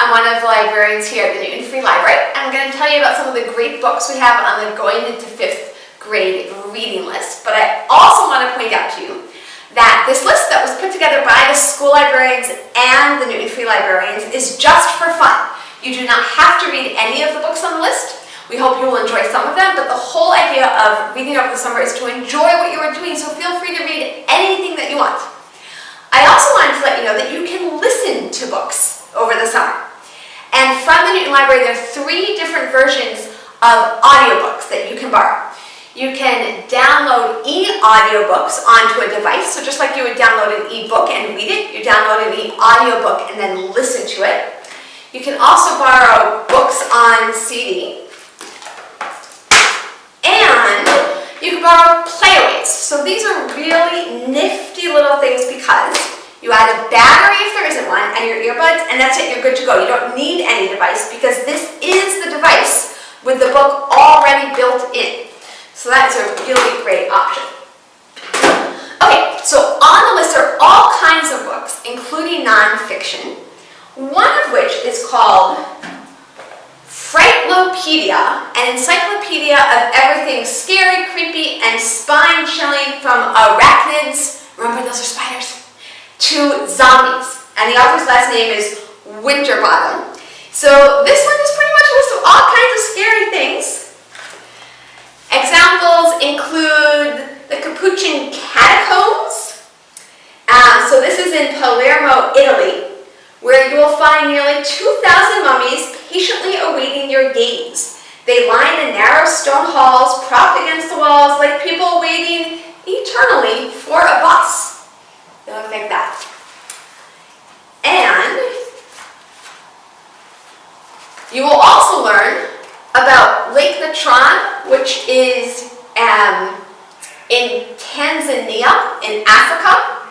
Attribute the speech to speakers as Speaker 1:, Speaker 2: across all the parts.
Speaker 1: I'm one of the librarians here at the Newton Free Library, and I'm going to tell you about some of the great books we have on the going into 5th grade reading list. But I also want to point out to you that this list that was put together by the school librarians and the Newton Free librarians is just for fun. You do not have to read any of the books on the list. We hope you will enjoy some of them, but the whole idea of reading over the summer is to enjoy what you are doing, so feel free to read anything that you want. I also wanted to let you know that you can listen to books over the summer. And from the Newton Library, there are 3 different versions of audiobooks that you can borrow. You can download e-audiobooks onto a device, so just like you would download an e-book and read it, you download an e-audiobook and then listen to it. You can also borrow books on CD. And you can borrow playaways. So these are really nifty little things because you add a battery if there isn't one and your earbuds, and that's it, you're good to go. You don't need any device because this is the device with the book already built in. So that's a really great option. Okay, so on the list are all kinds of books, including nonfiction, one of which is called Frightlopedia, an encyclopedia of everything scary, creepy, and spine-chilling from arachnids, remember those are spiders, to zombies. And the author's last name is Winterbottom. So this one is pretty much a list of all kinds of scary things. Examples include the Capuchin Catacombs. So this is in Palermo, Italy, where you will find nearly 2,000 mummies patiently awaiting your gaze. They line the narrow stone halls propped against the walls like people waiting eternally for a bus. They look like that. And you will also learn about Lake Natron, which is in Tanzania, in Africa.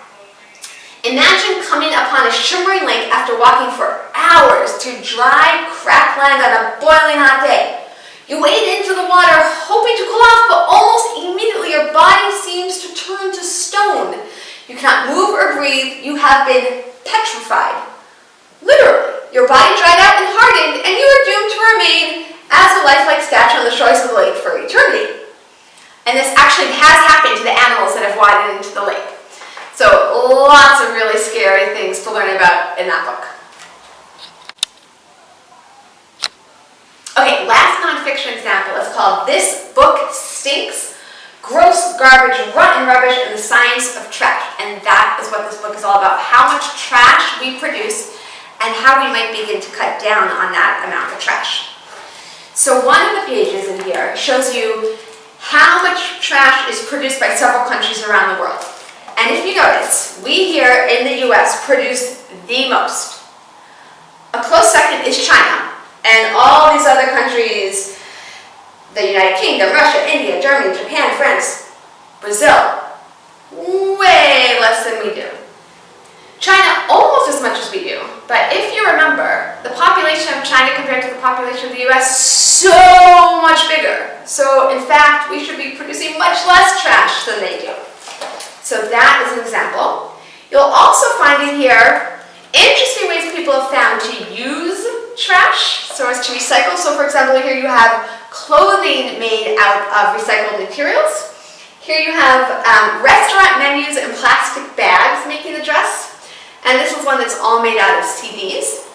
Speaker 1: Imagine coming upon a shimmering lake after walking for hours through dry, crackland on a boiling hot day. You wade into the water hoping to cool off, but almost immediately your body seems to turn to stone. You cannot move or breathe. You have been petrified. Literally, your body dried out and hardened, and you are doomed to remain as a lifelike statue on the shores of the lake for eternity. And this actually has happened to the animals that have waded into the lake. So lots of really scary things to learn about in that book. Okay, last nonfiction example is called This Book Stinks, Gross Garbage, Rotten Rubbish, and the Science of Trash. And that is what this book is all about, how much trash we produce and how we might begin to cut down on that amount of trash. So one of the pages in here shows you how much trash is produced by several countries around the world. And if you notice, we here in the US produce the most. A close second is China, and all these other countries, the United Kingdom, Russia, India, Germany, Japan, France, Brazil, way less than we do. China almost as much as we do, but if you remember, the population of China compared to the population of the US is so much bigger. So in fact, we should be producing much less trash than they do. So that is an example. You'll also find in here interesting ways people have found to use trash so as to recycle. So for example, here you have clothing made out of recycled materials. Here you have restaurant menus and plastic bags making the dress. And this is one that's all made out of CDs.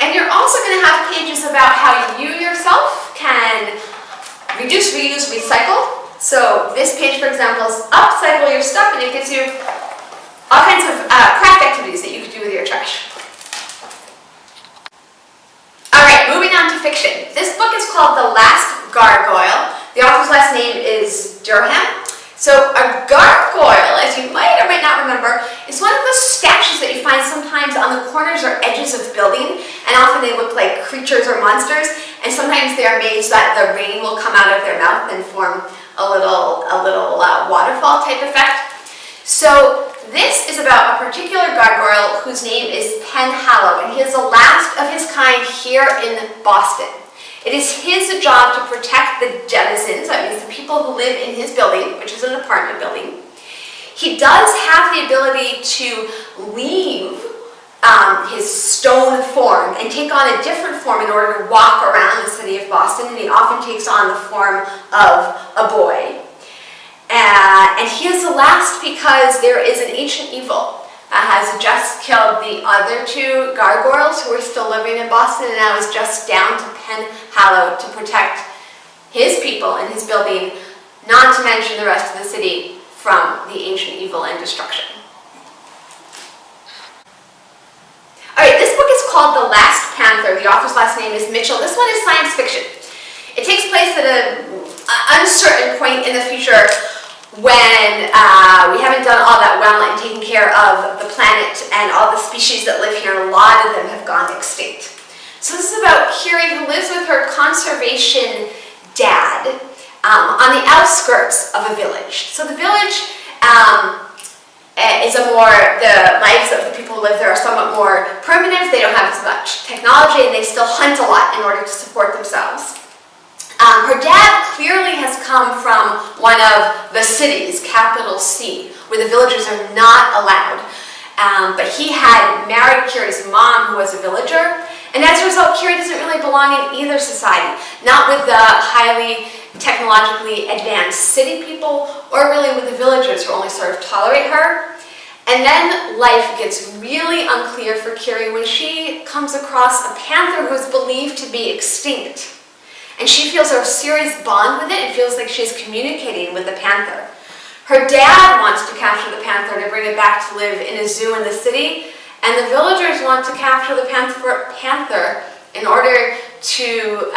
Speaker 1: And you're also going to have pages about how you yourself can reduce, reuse, recycle. So this page, for example, is upcycle your stuff, and it gives you all kinds of craft activities that you could do with your trash. All right, moving on to fiction. This book is called The Last Gargoyle. The author's last name is Durham. So a gargoyle, as you might or might not remember, is one of those statues that you find sometimes on the corners or edges of building, and often they look like creatures or monsters, and sometimes they are made so that the rain will come out of their mouth and form a little waterfall type effect. So this is about a particular gargoyle whose name is Penhallow, and he is the last of his kind here in Boston. It is his job to protect the denizens, that means the people who live in his building, which is an apartment building. He does have the ability to leave his stone form and take on a different form in order to walk around the city of Boston, and he often takes on the form of a boy. And he is the last because there is an ancient evil that has just killed the other two gargoyles who are still living in Boston, and now is just down to Penhallow to protect his people and his building, not to mention the rest of the city, from the ancient evil and destruction. Alright, this book is called The Last Panther. The author's last name is Mitchell. This one is science fiction. It takes place at an uncertain point in the future when we haven't done all that well in taking care of the planet and all the species that live here. A lot of them have gone extinct. So this is about Curie, who lives with her conservation dad on the outskirts of a village. So the village the lives of the people who live there are somewhat more primitive. They don't have as much technology, and they still hunt a lot in order to support themselves. Her dad clearly has come from one of the cities, capital C, where the villagers are not allowed. But he had married Curie's mom, who was a villager, and as a result, Curie doesn't really belong in either society. Not with the highly technologically advanced city people, or really with the villagers who only sort of tolerate her. And then life gets really unclear for Curie when she comes across a panther who is believed to be extinct. And she feels a serious bond with it and feels like she's communicating with the panther. Her dad wants to capture the panther to bring it back to live in a zoo in the city, and the villagers want to capture the panther in order to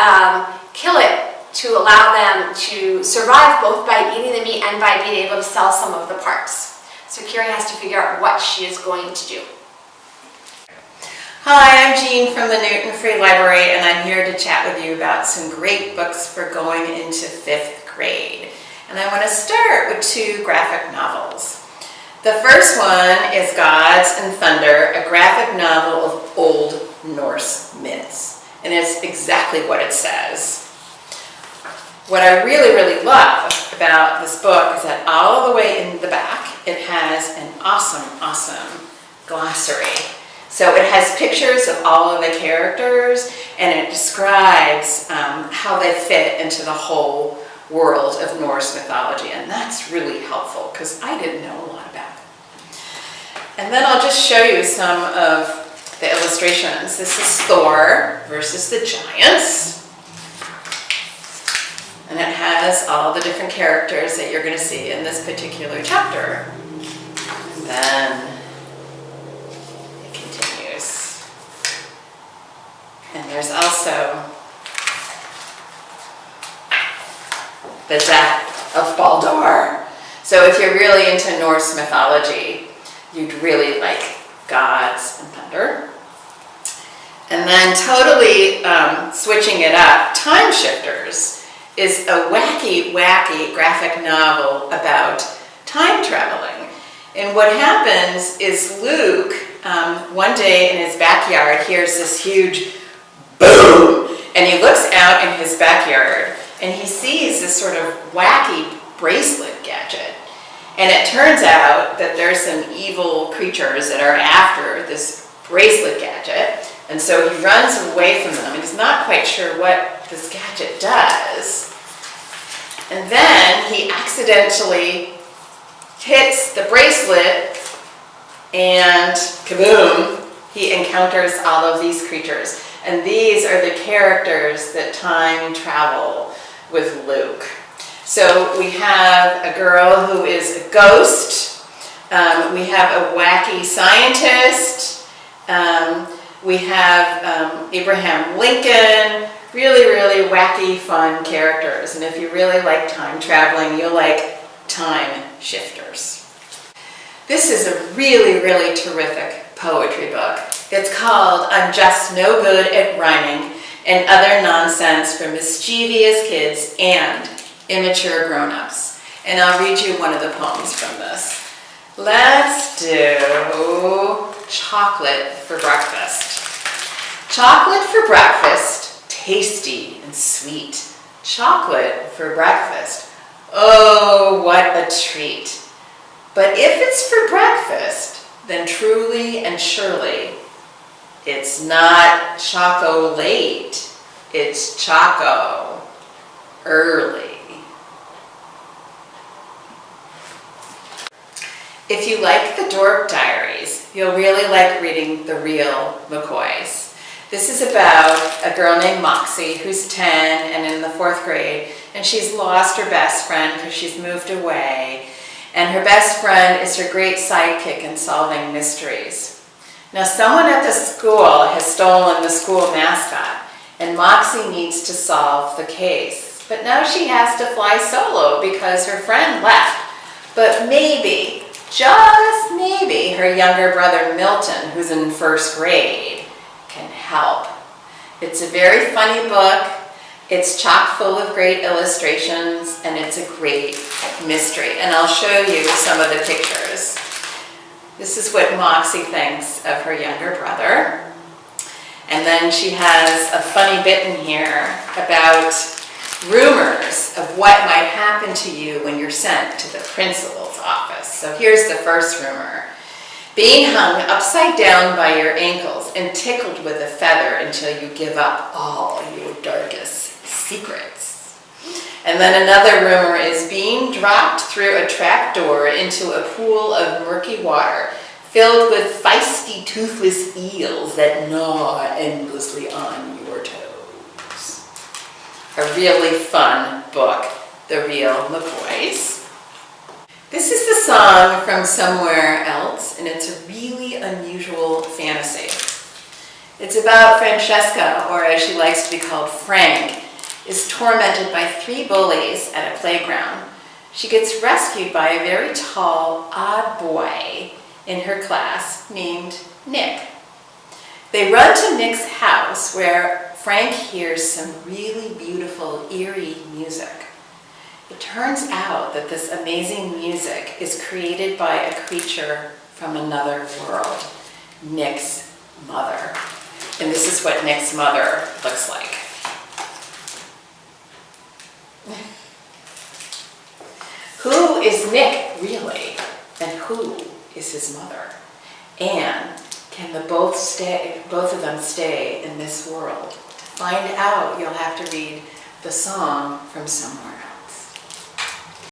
Speaker 1: kill it, to allow them to survive both by eating the meat and by being able to sell some of the parts. So Curie has to figure out what she is going to do.
Speaker 2: Hi, I'm Jean from the Newton Free Library, and I'm here to chat with you about some great books for going into 5th grade. And I want to start with 2 graphic novels. The first one is Gods and Thunder, a graphic novel of Old Norse myths. And it's exactly what it says. What I really, really love about this book is that all the way in the back, it has an awesome glossary. So it has pictures of all of the characters, and it describes how they fit into the whole world of Norse mythology, and that's really helpful because I didn't know a lot about it. And then I'll just show you some of the illustrations. This is Thor versus the giants. And it has all the different characters that you're going to see in this particular chapter. And then it continues. And there's also the death of Baldur. So if you're really into Norse mythology, you'd really like Gods and Thunder. And then totally switching it up, Time Shifters is a wacky graphic novel about time traveling. And what happens is Luke, one day in his backyard, hears this huge boom, and he looks out in his backyard, and he sees this sort of wacky bracelet gadget. And it turns out that there's some evil creatures that are after this bracelet gadget, and so he runs away from them, and he's not quite sure what this gadget does. And then he accidentally hits the bracelet, and kaboom, he encounters all of these creatures. And these are the characters that time travel with Luke. So we have a girl who is a ghost. We have a wacky scientist. We have Abraham Lincoln. Really wacky, fun characters. And if you really like time traveling, you'll like Time Shifters. This is a really terrific poetry book. It's called I'm Just No Good at Rhyming and Other Nonsense for Mischievous Kids and Immature Grown-Ups. And I'll read you one of the poems from this. Let's do Chocolate for Breakfast. Chocolate for breakfast, tasty and sweet. Chocolate for breakfast, oh, what a treat. But if it's for breakfast, then truly and surely It's not choco late, it's choco early. If you like the Dorp Diaries, you'll really like reading The Real McCoys. This is about a girl named Moxie who's 10 and in the 4th grade, and she's lost her best friend because she's moved away, and her best friend is her great sidekick in solving mysteries. Now, someone at the school has stolen the school mascot, and Moxie needs to solve the case. But now she has to fly solo because her friend left. But maybe, just maybe, her younger brother Milton, who's in 1st grade, can help. It's a very funny book. It's chock full of great illustrations, and it's a great mystery. And I'll show you some of the pictures. This is what Moxie thinks of her younger brother. And then she has a funny bit in here about rumors of what might happen to you when you're sent to the principal's office. So here's the first rumor. Being hung upside down by your ankles and tickled with a feather until you give up all your darkest secrets. And then another rumor is being dropped through a trap door into a pool of murky water filled with feisty, toothless eels that gnaw endlessly on your toes. A really fun book, The Real McCoys. This is the song from Somewhere Else, and it's a really unusual fantasy. It's about Francesca, or as she likes to be called, Frank, is tormented by 3 bullies at a playground. She gets rescued by a very tall, odd boy in her class named Nick. They run to Nick's house where Frank hears some really beautiful, eerie music. It turns out that this amazing music is created by a creature from another world, Nick's mother. And this is what Nick's mother looks like. Who is Nick really, and who is his mother? And can both of them stay in this world? To find out, you'll have to read the song from Somewhere